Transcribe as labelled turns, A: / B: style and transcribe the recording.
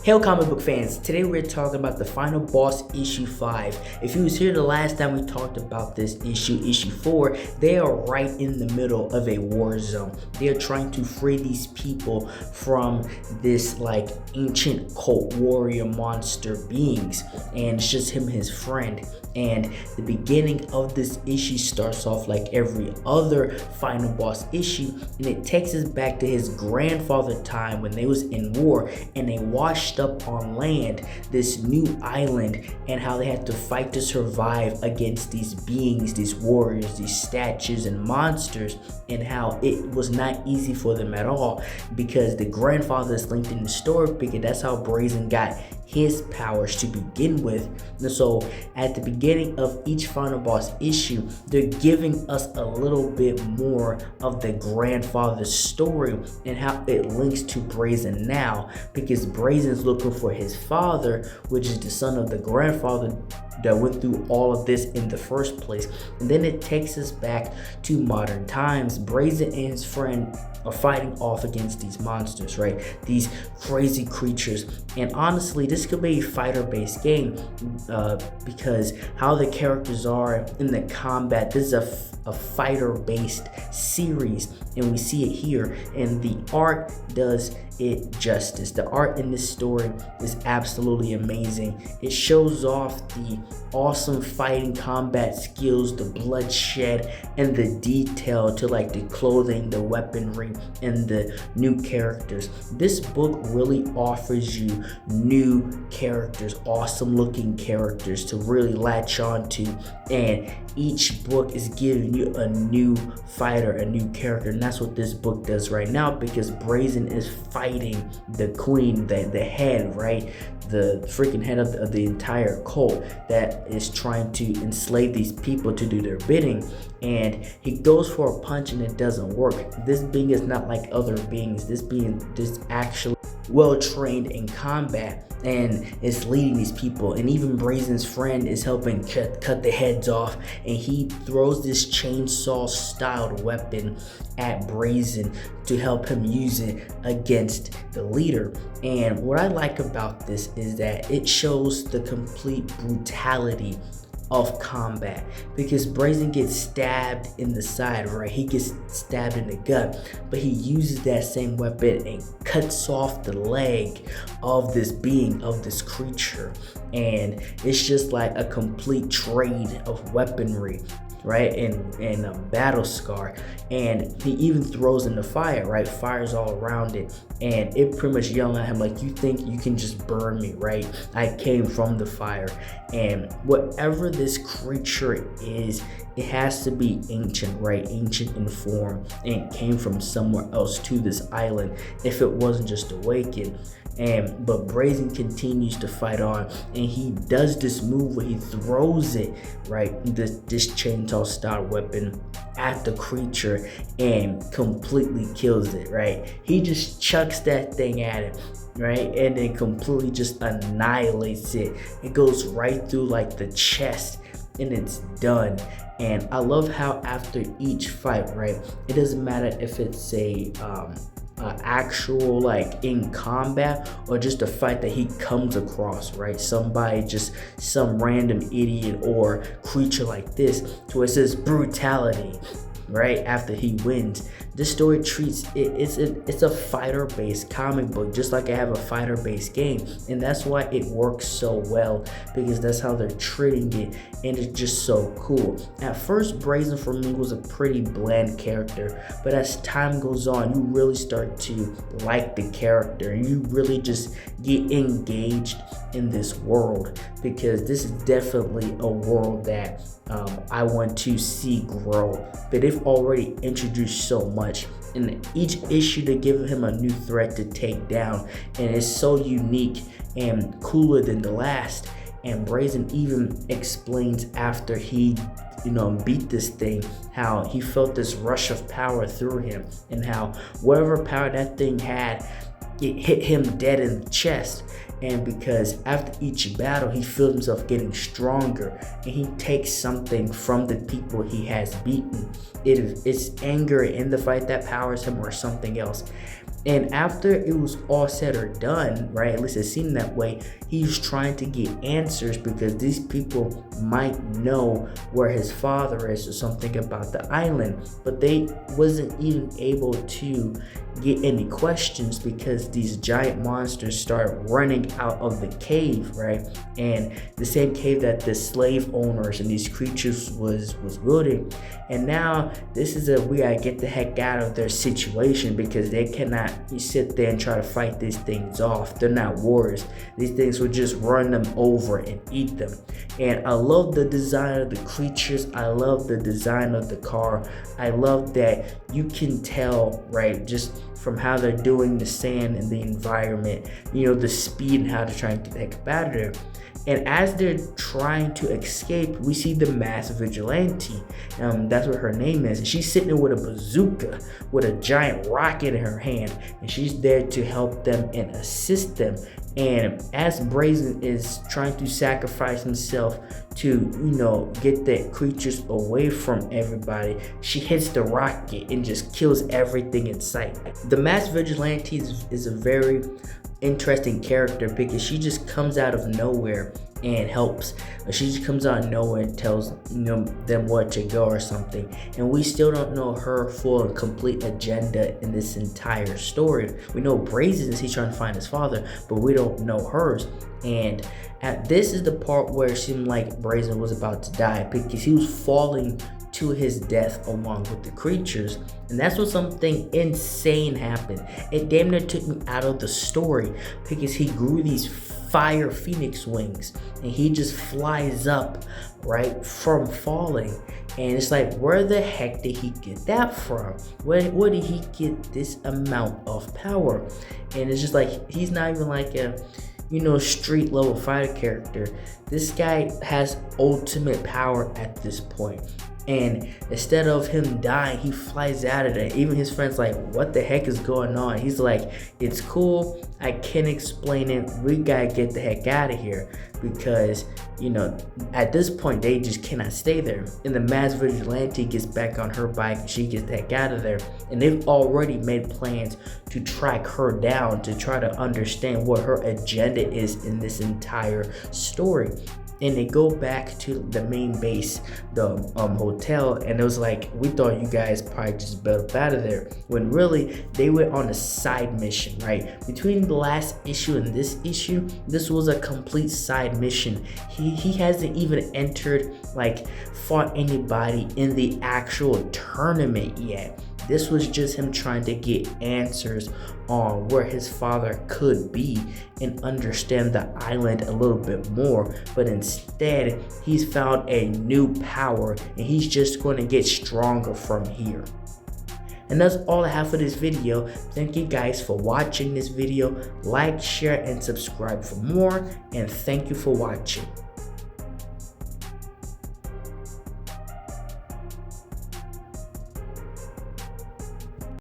A: Hail comic book fans, today we're talking about the final boss issue 5. If you was here the last time we talked about this issue 4, they are right in the middle of a war zone. They are trying to free these people from this like ancient cult warrior monster beings, and it's just him and his friend. And the beginning of this issue starts off like every other final boss issue, and it takes us back to his grandfather time when they was in war and they washed up on land this new island, and how they had to fight to survive against these beings, these warriors, these statues and monsters, and how it was not easy for them at all because the grandfather is linked in the story because that's how Brazen got his powers to begin with. And so at the beginning of each final boss issue, they're giving us a little bit more of the grandfather's story and how it links to Brazen now, because Brazen's looking for his father, which is the son of the grandfather that went through all of this in the first place. And then it takes us back to modern times. Brazen and his friend are fighting off against these monsters, right? These crazy creatures. And honestly, this could be a fighter-based game because how the characters are in the combat. This is a fighter-based series, and we see it here, and the art does it justice. The art in this story is absolutely amazing. It shows off the awesome fighting combat skills, the bloodshed, and the detail to like the clothing, the weaponry, and the new characters. This book really offers you new characters, awesome looking characters to really latch on to, and each book is giving you a new fighter, a new character, and that's what this book does right now, because Brazen is fighting the queen, the head, right? The freaking head of the entire cult that is trying to enslave these people to do their bidding, and he goes for a punch and it doesn't work. This being is not like other beings. This being is actually well trained in combat and is leading these people, and even Brazen's friend is helping cut the heads off, and he throws this chainsaw styled weapon at Brazen to help him use it against the leader. And what I like about this is that it shows the complete brutality of combat, because Brazen gets stabbed in the side, right? He gets stabbed in the gut, but he uses that same weapon and cuts off the leg of this being, of this creature, and it's just like a complete trade of weaponry, right? And a battle scar, and he even throws in the fire, right? Fire's all around it, and it pretty much yelling at him like, you think you can just burn me, right? I came from the fire. And whatever this creature is, it has to be ancient, right? Ancient in form, and came from somewhere else to this island if it wasn't just awakened. But Brazen continues to fight on, and he does this move where he throws it, right, this chainsaw style weapon at the creature and completely kills it, right? He just chucks that thing at it, right, and then completely just annihilates it. It goes right through like the chest, and it's done. And I love how after each fight, right, it doesn't matter if it's a actual like in combat or just a fight that he comes across, right? Somebody, just some random idiot or creature like this, to where it says brutality right after he wins. This story treats it, it's a fighter-based comic book, just like I have a fighter-based game, and that's why it works so well, because that's how they're treating it, and it's just so cool. At first, Brazen for me was a pretty bland character, but as time goes on, you really start to like the character, and you really just get engaged in this world, because this is definitely a world that I want to see grow. But they've already introduced so much. In each issue, they give him a new threat to take down, and it's so unique and cooler than the last. And Brazen even explains after he beat this thing, how he felt this rush of power through him, and how whatever power that thing had, it hit him dead in the chest. And because after each battle, he feels himself getting stronger, and he takes something from the people he has beaten. It's anger in the fight that powers him, or something else. And after it was all said or done, right, at least it seemed that way, he's trying to get answers because these people might know where his father is or something about the island, but they wasn't even able to get any questions because these giant monsters start running out of the cave, right? And the same cave that the slave owners and these creatures was building. And now this is we gotta get the heck out of their situation because they cannot sit there and try to fight these things off. They're not warriors. These things will just run them over and eat them. And I love the design of the creatures. I love the design of the car. I love that you can tell, right, just from how they're doing the sand and the environment, you know, the speed and how they're trying to get the heck out of there. And as they're trying to escape, we see the mass vigilante. That's what her name is. And she's sitting there with a bazooka, with a giant rocket in her hand. And she's there to help them and assist them. And as Brazen is trying to sacrifice himself to, you know, get the creatures away from everybody, she hits the rocket and just kills everything in sight. The mass vigilante is a very interesting character because she just comes out of nowhere and helps. She just comes out of nowhere and tells, you know, them where to go or something. And we still don't know her full and complete agenda in this entire story. We know Brazen is he's trying to find his father, but we don't know hers. And this is the part where it seemed like Brazen was about to die because he was falling to his death along with the creatures. And that's when something insane happened. It damn near took me out of the story because he grew these fire phoenix wings and he just flies up right from falling. And it's like, where the heck did he get that from? Where did he get this amount of power? And it's just like, he's not even like a, you know, street level fighter character. This guy has ultimate power at this point. And instead of him dying, he flies out of there. Even his friend's like, what the heck is going on? He's like, it's cool, I can't explain it, we gotta get the heck out of here. Because, you know, at this point, they just cannot stay there. And the mass vigilante gets back on her bike and she gets the heck out of there. And they've already made plans to track her down to try to understand what her agenda is in this entire story. And they go back to the main base, the hotel, and it was like, we thought you guys probably just built up out of there, when really they were on a side mission, right? Between the last issue and this issue, this was a complete side mission. He hasn't even entered, like, fought anybody in the actual tournament yet. This was just him trying to get answers on where his father could be and understand the island a little bit more. But instead, he's found a new power and he's just going to get stronger from here. And that's all I have for this video. Thank you guys for watching this video. Like, share, and subscribe for more. And thank you for watching.